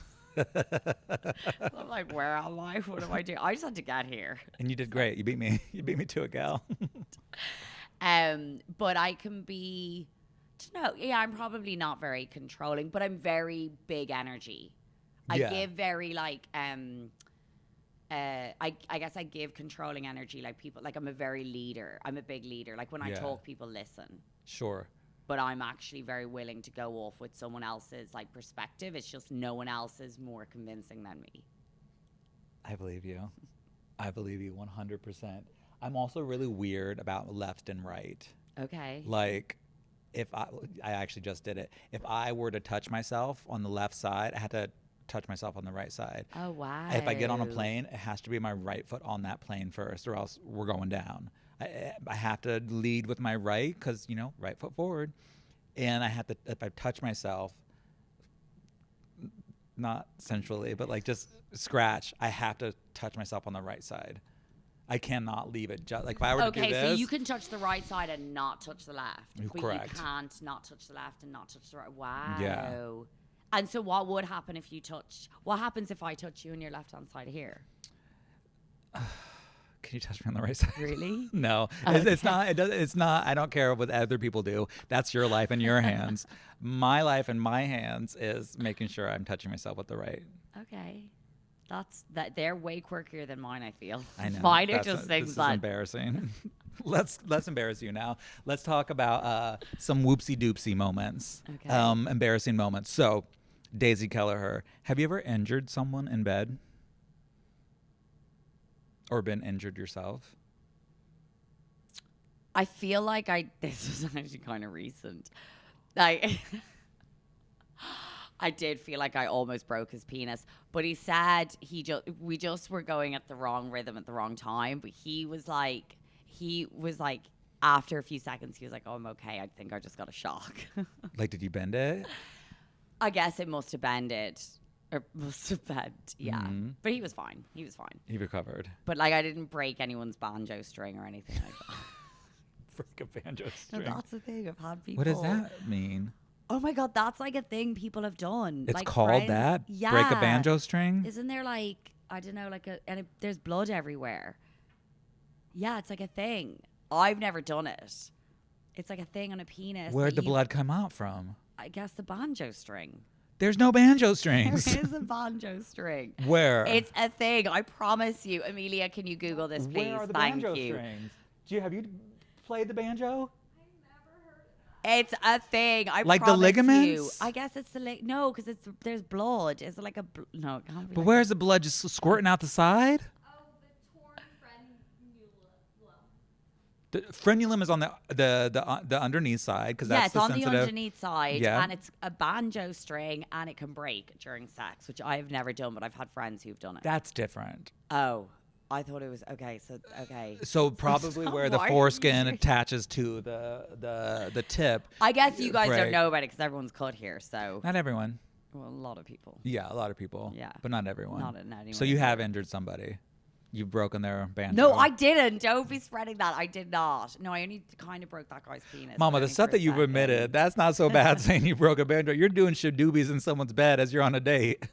I'm like, where am I? What do I do? I just had to get here. And you did great. You beat me. You beat me to a gal. But I can be, yeah, I'm probably not very controlling, but I'm very big energy. I Yeah. give very like, I guess I give controlling energy. Like people, like I'm a very leader. I'm a big leader. Like when I Yeah. talk, people listen. Sure. But I'm actually very willing to go off with someone else's like perspective. It's just no one else is more convincing than me. I believe you. I believe you 100%. I'm also really weird about left and right. Okay. Like, if I actually just did it. If I were to touch myself on the left side, I had to touch myself on the right side. Oh, wow. If I get on a plane, it has to be my right foot on that plane first, or else we're going down. I have to lead with my right because, right foot forward. And I have to, if I touch myself, not sensually, but like just scratch, I have to touch myself on the right side. I cannot leave it. Like if I were to do Okay, this. so you can touch the right side and not touch the left. But Correct. you can't not touch the left and not touch the right. Wow. Yeah. And so what would happen if you touched? What happens if I touch you on your left-hand side here? Can you touch me on the right side? Really? No, it's not. It's not. I don't care what other people do. That's your life in your hands. My life in my hands is making sure I'm touching myself with the right. Okay. They're way quirkier than mine, I feel. I know. Mine are just this things is that embarrassing. Let's embarrass you now. Let's talk about some whoopsie doopsie moments. Okay. Embarrassing moments. So, Daisy Kelliher, have you ever injured someone in bed? Or been injured yourself? I feel like this was actually kind of recent. I did feel like I almost broke his penis, but he said we just were going at the wrong rhythm at the wrong time. But he was like after a few seconds, he was like, "Oh, I'm okay. I think I just got a shock." Like, did you bend it? I guess it must have bended. Or must have bent, yeah. Mm-hmm. But he was fine. He was fine. He recovered. But like, I didn't break anyone's banjo string or anything like that. Break a banjo No, string. that's the thing. I've had people. What does that mean? Oh my god, that's like a thing people have done. It's like called friends, that? Yeah. Break a banjo string? Isn't there like I don't know, there's blood everywhere. Yeah, it's like a thing. I've never done it. It's like a thing on a penis. Where'd that the you- blood come out from? I guess the banjo string. There's no banjo There strings. is a banjo string. Where? It's a thing. I promise you. Amelia, can you Google this, please? Where are the Thank banjo you. strings? Have you played the banjo? It's a thing. I Like the promise ligaments? you. I guess it's the no, because there's blood. Is it like a no? It can't be. But like where's the blood just squirting out the side? Oh, the torn frenulum. The frenulum is on the underneath side because yeah, that's it's the on sensitive. the underneath side, Yeah. and it's a banjo string, and it can break during sex, which I've never done, but I've had friends who've done it. That's different. Oh, I thought it was okay. So okay. So probably where the Why are you foreskin sure? attaches to the tip. I guess you guys break. don't know about it because everyone's cut here. So Not everyone. well, a lot of people. Yeah, a lot of people. Yeah. But not everyone. Not anyone. So you have injured somebody. You've broken their banjo. No, I didn't. Don't be spreading that. I did not. No, I only kind of broke that guy's penis. Mama, but the only stuff for a that you've Mm. second. admitted, that's not so bad saying you broke a banjo. You're doing shadoobies in someone's bed as you're on a date.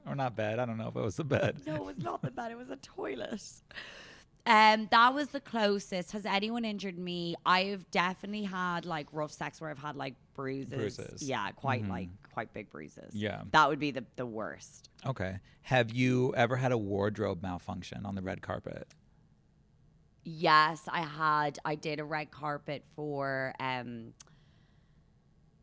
Or not bed. I don't know if it was the bed. No, it was not the bed. It was a toilet. That was the closest. Has anyone injured me? I've definitely had like rough sex where I've had like bruises. Bruises. Yeah, quite like quite big bruises. Yeah. That would be the worst. Okay. Have you ever had a wardrobe malfunction on the red carpet? Yes, I had. I did a red carpet for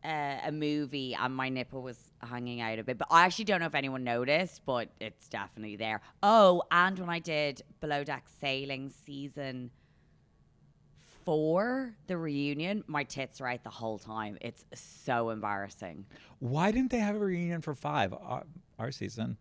a movie, and my nipple was hanging out a bit. But I actually don't know if anyone noticed, but it's definitely there. Oh, and when I did Below Deck Sailing season 4, the reunion, my tits were out the whole time. It's so embarrassing. Why didn't they have a reunion for 5, our season?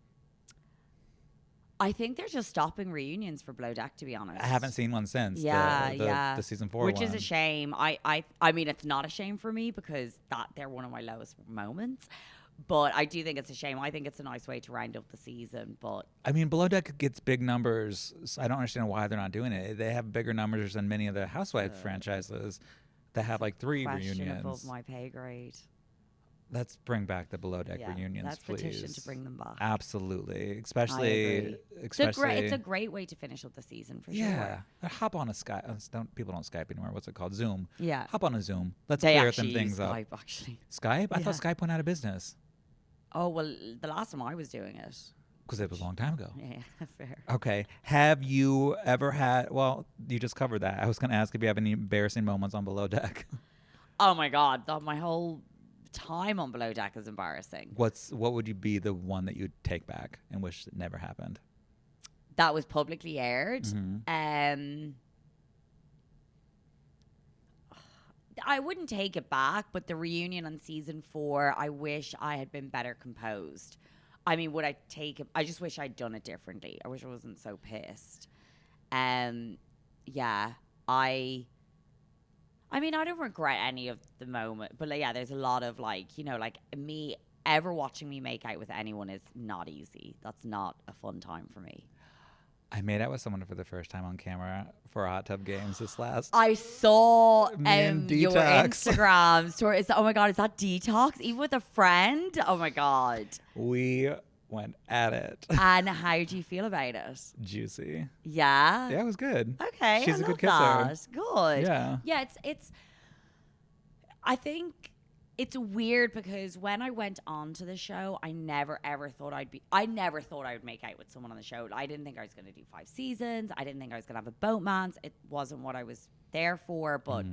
I think they're just stopping reunions for Below Deck, to be honest. I haven't seen one since. Yeah, the yeah. The season 4 which one. is a shame. I mean, it's not a shame for me because they're one of my lowest moments. But I do think it's a shame. I think it's a nice way to round up the season. But I mean, Below Deck gets big numbers. So I don't understand why they're not doing it. They have bigger numbers than many of the Housewife franchises that have like 3 question reunions. above my pay grade. Let's bring back the Below Deck Yeah, please. let's petition to bring them back. Absolutely, I especially agree. especially. It's a great way to finish up the season for yeah. sure. Hop on a Skype. People don't Skype anymore. What's it called? Zoom. Yeah. Hop on a Zoom. Let's They clear actually some use things up. Skype, actually. Skype? I thought Yeah. Skype went out of business Oh, well, the last time I was doing it. because it was a long time ago. Yeah, fair. Okay. Have you ever had? Well, you just covered that. I was going to ask if you have any embarrassing moments on Below Deck. Oh my God, my whole time on Below Deck is embarrassing. What would you be the one that you'd take back and wish it never happened? That was publicly aired. Mm-hmm. I wouldn't take it back, but the reunion on season 4, I wish I had been better composed. I mean, would I take it? I just wish I'd done it differently. I wish I wasn't so pissed. Yeah, I mean, I don't regret any of the moment, but like, yeah, there's a lot of like, like me ever watching me make out with anyone is not easy. That's not a fun time for me. I made out with someone for the first time on camera for Hot Tub Games this last. I saw Me and your Detox. Instagram story. Oh my God, is that Detox? Even with a friend? Oh my God. We went at it. And how do you feel about it? Juicy. Yeah? Yeah, it was good. Okay. She's I a good love kisser. that. Good. Yeah. Yeah, it's I think it's weird because when I went on to the show, I never ever thought I would make out with someone on the show. I didn't think I was going to do 5 seasons. I didn't think I was going to have a boatman's. It wasn't what I was there for, but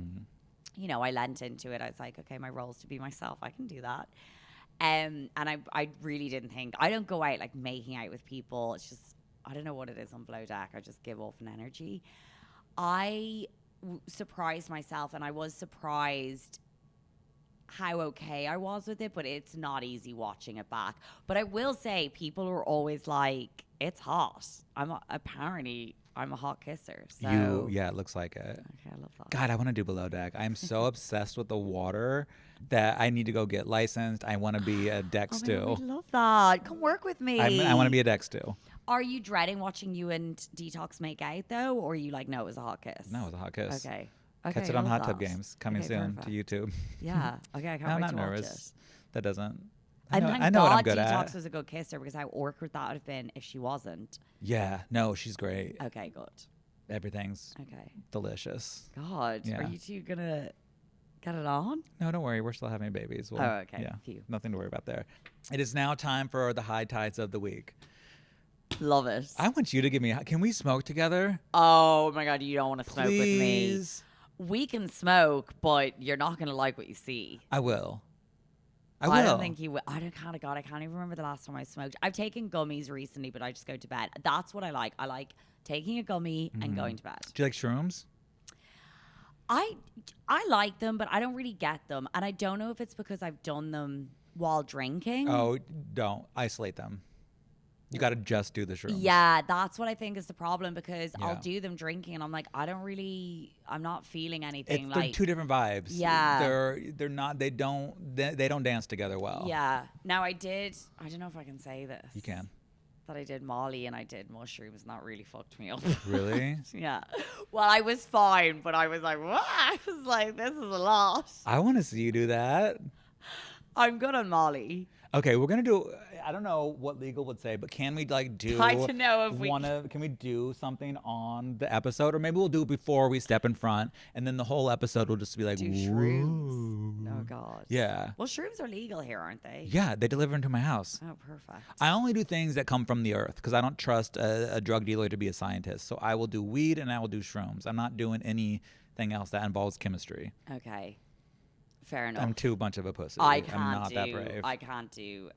I lent into it. I was like, okay, my role is to be myself. I can do that. And I really didn't think. I don't go out like making out with people. It's just, I don't know what it is on Below Deck. I just give off an energy. I surprised myself, and I was surprised how okay I was with it, but it's not easy watching it back. But I will say, people are always like, it's hot. Apparently I'm a hot kisser. So Yeah, it looks like it. okay, I love that. God, I want to do Below Deck. I'm so obsessed with the water that I need to go get licensed. I want to be a deck Oh my stew. God, I love that. Come work with me. I want to be a deck stew. Are you dreading watching you and Detox make out though, or are you like, no, it was a hot kiss? No, it was a hot kiss. Okay. Catch Okay, it I on love Hot Tub that. Games coming Okay, soon perfect. to YouTube. Yeah. Okay, I can't I'm wait not to watch nervous. it. That doesn't. I And know, thank I know what I'm God good Detox at. was a good kisser, because how awkward that would have been if she wasn't. Yeah, no, she's great. Okay, good. Everything's Okay. delicious. God, Yeah. are you two gonna Get it on? No, don't worry. We're still having babies. Well, Oh, okay. Yeah, Phew. nothing to worry about there. It is now time for the high tides of the week. Love it. I want you to give me. Can we smoke together? Oh my God, you don't want to smoke with me. Please. We can smoke, but you're not going to like what you see. I will. I will. I don't think you will. I can't even remember the last time I smoked. I've taken gummies recently, but I just go to bed. That's what I like. I like taking a gummy and going to bed. Do you like shrooms? I like them, but I don't really get them. And I don't know if it's because I've done them while drinking. Oh, don't isolate them. You got to just do the shrooms. Yeah, that's what I think is the problem, because I'll Yeah. do them drinking and I'm like, I'm not feeling anything. They're Like, two different vibes. Yeah. They're not. They don't dance together well. yeah. Now I don't know if I can say this. You can. That I did Molly and I did mushrooms, and that really fucked me up. Really? Yeah. Well, I was fine, but I was like, what? I was like, this is a lot. I want to see you do that. I'm good on Molly. Okay, we're gonna do. I don't know what legal would say, but can we like do? Try to know if we Can we do something on the episode, or maybe we'll do it before we step in front, and then the whole episode will just be like do "Whoa." shrooms. Oh, God. Yeah. Well, shrooms are legal here, aren't they? Yeah, they deliver into my house. Oh, perfect. I only do things that come from the earth because I don't trust a drug dealer to be a scientist. So I will do weed and I will do shrooms. I'm not doing anything else that involves chemistry. Okay. Fair enough. I'm too much of a pussy. I I'm can't not that brave. I can't do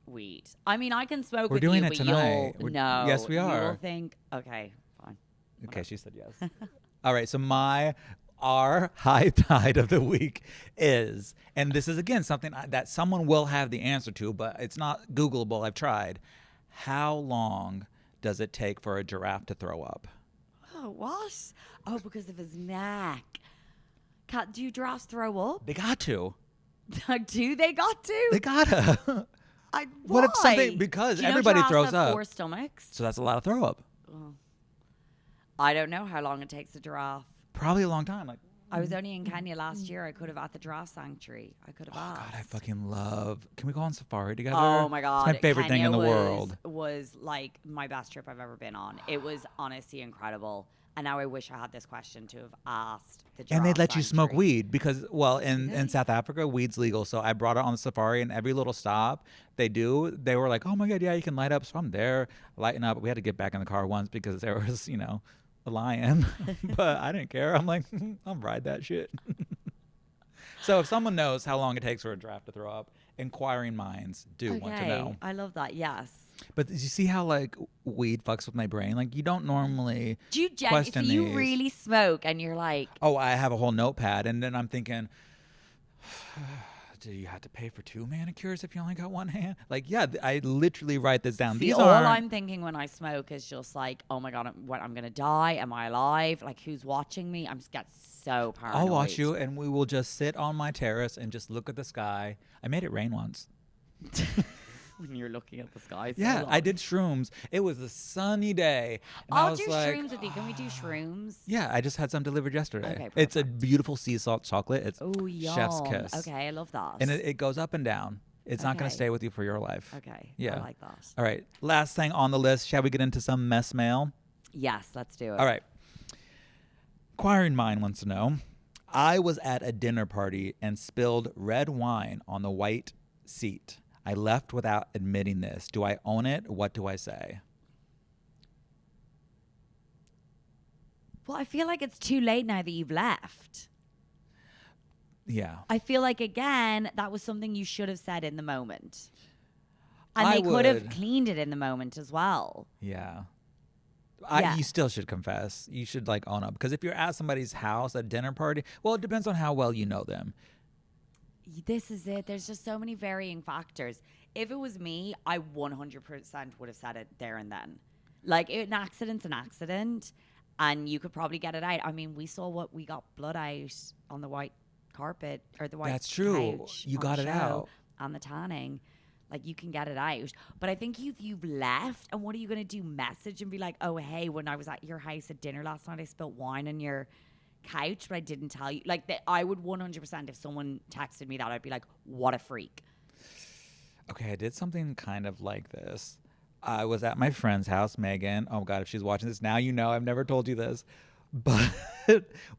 weed. I mean, I can smoke We're with doing you, it but tonight. you'll no. Yes, we are. You'll think, okay, fine. Okay, she said yes. All right, so our high tide of the week is, and this is again something that someone will have the answer to, but it's not Googleable. I've tried. How long does it take for a giraffe to throw up? Oh, what? Oh, because of his neck. Do giraffes throw up? They got to. Do they got to? They gotta. What if something- why? because Do you know everybody giraffes throws have up. 4 stomachs. So that's a lot of throw up. I don't know how long it takes a giraffe. Probably a long time. Like, I was only in Kenya last year. I could have at the giraffe sanctuary. I could have oh asked. God, I fucking love. Can we go on safari together? Oh my God. It's my favorite thing in the Kenya world. was like my best trip I've ever been on. It was honestly incredible. And now I wish I had this question to have asked the giraffe And they'd let you smoke sanctuary. weed because, well, in South Africa, weed's legal. So I brought it on the safari, and every little stop they were like, oh my God, yeah, you can light up. So I'm there lighting up. We had to get back in the car once because there was, a lion. But I didn't care. I'm like, I'll ride that shit. So if someone knows how long it takes for a giraffe to throw up, inquiring minds do want to know. I love that. Yes. But did you see how like weed fucks with my brain? Like you don't normally Do you so question you these. really smoke and you're like, Oh, I have a whole notepad, and then I'm thinking, do you have to pay for 2 manicures if you only got one hand? Like, yeah, I literally write this down. see, These all aren't. I'm thinking when I smoke is just like, oh my God, I'm going to die. Am I alive? Like, who's watching me? I'm just get so paranoid. I'll watch you, and we will just sit on my terrace and just look at the sky. I made it rain once. When you're looking at the sky. So Yeah, long. I did shrooms. It was a sunny day. And I I'll was do like, shrooms with you. Can we do shrooms? yeah, I just had some delivered yesterday. Okay, It's a beautiful sea salt chocolate. It's Oh, yum. chef's kiss. Okay, I love that. And it goes up and down. It's not going to Okay. stay with you for your life. Okay, Yeah. I like that. All right. Last thing on the list. Shall we get into some mess mail? Yes, let's do it. All right. Inquiring Mind wants to know, I was at a dinner party and spilled red wine on the white seat. I left without admitting this. Do I own it? What do I say? Well, I feel like it's too late now that you've left. Yeah. I feel like, again, that was something you should have said in the moment. And I they could have would. cleaned it in the moment as well. Yeah. Yeah. You still should confess. You should like own up. Because if you're at somebody's house at a dinner party, well, it depends on how well you know them. This is it. There's just so many varying factors. If it was me, I 100% would have said it there and then. Like, an accident's an accident, and you could probably get it out. I mean, we saw what we got blood out on the white carpet or the white That's true. couch You on got the it show, out. and the tanning. Like, you can get it out. But I think you've left, and what are you going to do? Message and be like, oh, hey, when I was at your house at dinner last night, I spilled wine on your couch, but I didn't tell you. Like, I would 100%, if someone texted me that, I'd be like, what a freak. Okay, I did something kind of like this. I was at my friend's house, Megan. Oh God, if she's watching this now, you know I've never told you this. But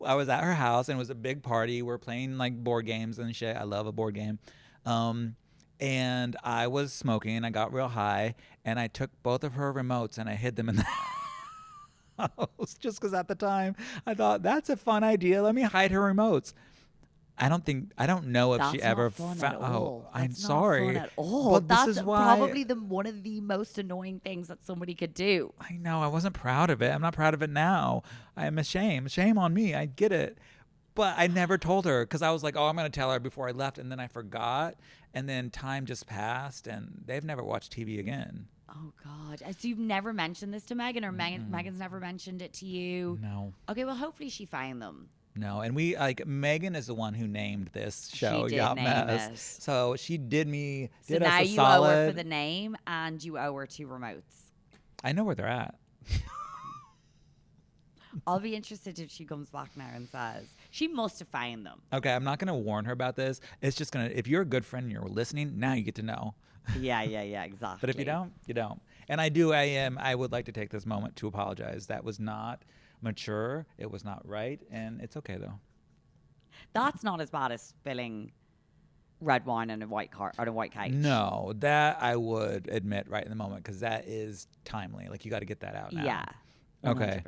I was at her house and it was a big party. We're playing like board games and shit. I love a board game. And I was smoking. I got real high and I took both of her remotes and I hid them in the house just because at the time I thought that's a fun idea. Let me hide her remotes. I don't know if That's she not ever fun found. at all. Oh, I'm That's not sorry. fun at all. But That's this is why probably one of the most annoying things that somebody could do. I know I wasn't proud of it. I'm not proud of it now. I am ashamed. Shame on me. I get it. But I never told her because I was like, oh, I'm going to tell her before I left. And then I forgot. And then time just passed and they've never watched TV again. Oh, God. So you've never mentioned this to Megan, or Megan's never mentioned it to you? No. Okay, well, hopefully she found them. No. And we, like, Megan is the one who named this show, She did Yacht name Mess. it. So she did me, So did now us a you solid. owe her for the name and you owe her 2 remotes. I know where they're at. I'll be interested if she comes back now and says, she must have found them. Okay, I'm not going to warn her about this. It's just going to, if you're a good friend and you're listening, now you get to know. Yeah, exactly. But if you don't, you don't. And I would like to take this moment to apologize. That was not mature. It was not right. And it's okay, though. That's not as bad as spilling red wine on a white couch. No, that I would admit right in the moment because that is timely. Like, you got to get that out now. Yeah. 100%. Okay.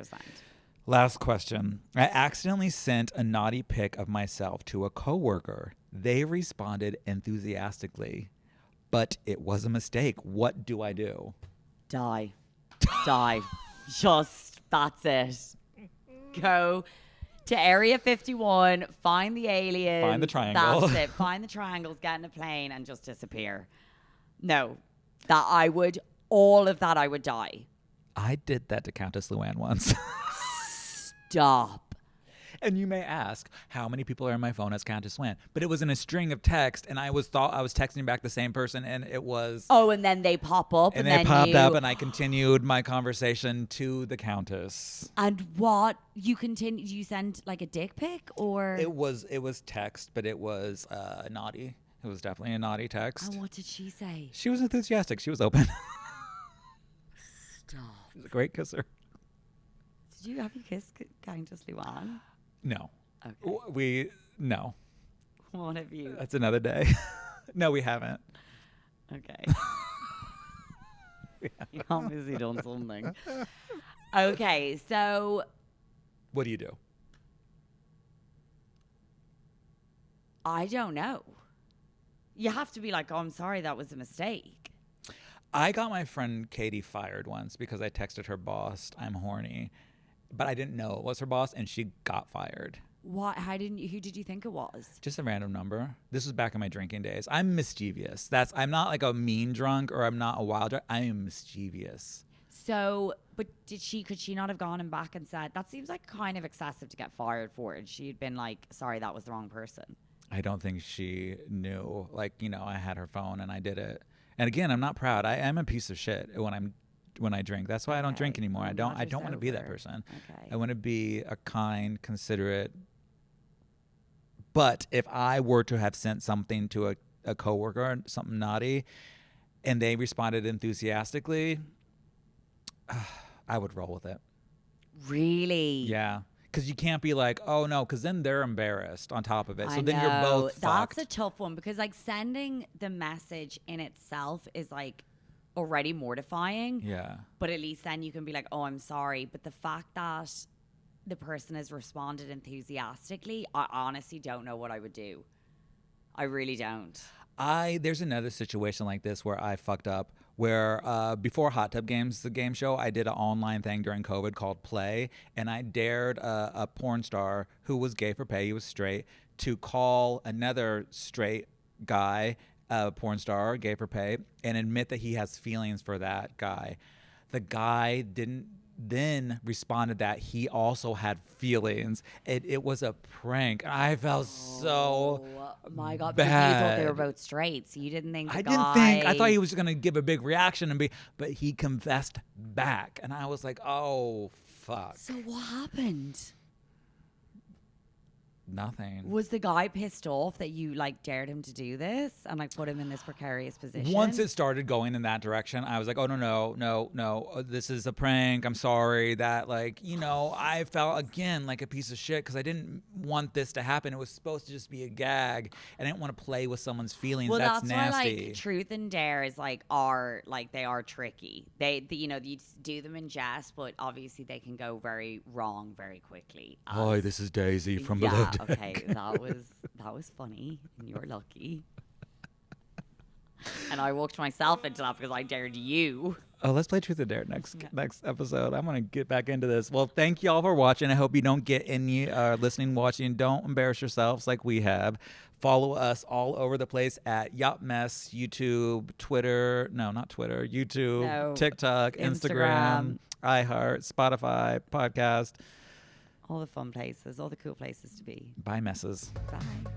Last question. I accidentally sent a naughty pic of myself to a coworker. They responded enthusiastically, but it was a mistake. What do I do? Die. Just, that's it. Go to Area 51, find the aliens. Find the triangle. That's it. Find the triangles, get in a plane, and just disappear. No. All of that I would die. I did that to Countess Luann once. Stop. And you may ask, how many people are in my phone as Countess Luann? But it was in a string of text, and I was texting back the same person, and it was... Oh, and then they pop up, and they popped up, and I continued my conversation to the Countess. And what? You send like a dick pic, or... It was text, but it was naughty. It was definitely a naughty text. And what did she say? She was enthusiastic. She was open. Stop. She was a great kisser. Did you have you kissed Countess Luann? No. Okay. No. What have you? That's another day. No, we haven't. Okay. You obviously done something. Okay, so... What do you do? I don't know. You have to be like, oh, I'm sorry, that was a mistake. I got my friend Katie fired once because I texted her boss, I'm horny. But I didn't know it was her boss, and she got fired. What? Who did you think it was? Just a random number. This was back in my drinking days. I'm mischievous. I'm not like a mean drunk or I'm not a wild drunk. I am mischievous. So, but could she not have gone and back and said, that seems like kind of excessive to get fired for? And she'd been like, sorry, that was the wrong person. I don't think she knew. Like, I had her phone and I did it. And again, I'm not proud. I am a piece of shit when I drink. That's why I don't drink anymore. I don't want to be that person. Okay. I want to be a kind, considerate. But if I were to have sent something to a coworker, something naughty, and they responded enthusiastically, I would roll with it. Really? Yeah. Because you can't be like, oh no, because then they're embarrassed on top of it. So then you're both That's fucked. a tough one, because like sending the message in itself is like already mortifying. Yeah. But at least then you can be like, oh, I'm sorry. But the fact that the person has responded enthusiastically, I honestly don't know what I would do. I really don't. There's another situation like this where I fucked up, where before Hot Tub Games, the game show, I did an online thing during COVID called Play, and I dared a porn star who was gay for pay, he was straight, to call another straight guy, porn star, gay for pay, and admit that he has feelings for that guy. The guy didn't then responded that he also had feelings. It was a prank. I felt so my God, bad. because you thought they were both straight, so you didn't think I thought he was going to give a big reaction but he confessed back. And I was like, oh, fuck. So what happened? Nothing. Was the guy pissed off that you like dared him to do this and like put him in this precarious position? Once it started going in that direction, I was like, oh, no. This is a prank. I'm sorry that, like, you know, I felt, again, like a piece of shit because I didn't want this to happen. It was supposed to just be a gag. I didn't want to play with someone's feelings. Well, that's why nasty. like truth and dares they are tricky. You know, you do them in jest, but obviously they can go very wrong very quickly. Hi, this is Daisy from Below Yeah, Deck. okay, that was funny, and you're lucky. And I walked myself into that because I dared you. Oh, let's play Truth or Dare next episode. I'm gonna get back into this. Well, thank you all for watching. I hope you don't get any listening, watching. Don't embarrass yourselves like we have. Follow us all over the place at Yacht Mess, YouTube, Twitter. No, not Twitter. YouTube, No, TikTok, Instagram, iHeart, Spotify, podcast. All the fun places, all the cool places to be. Bye, messes. Bye.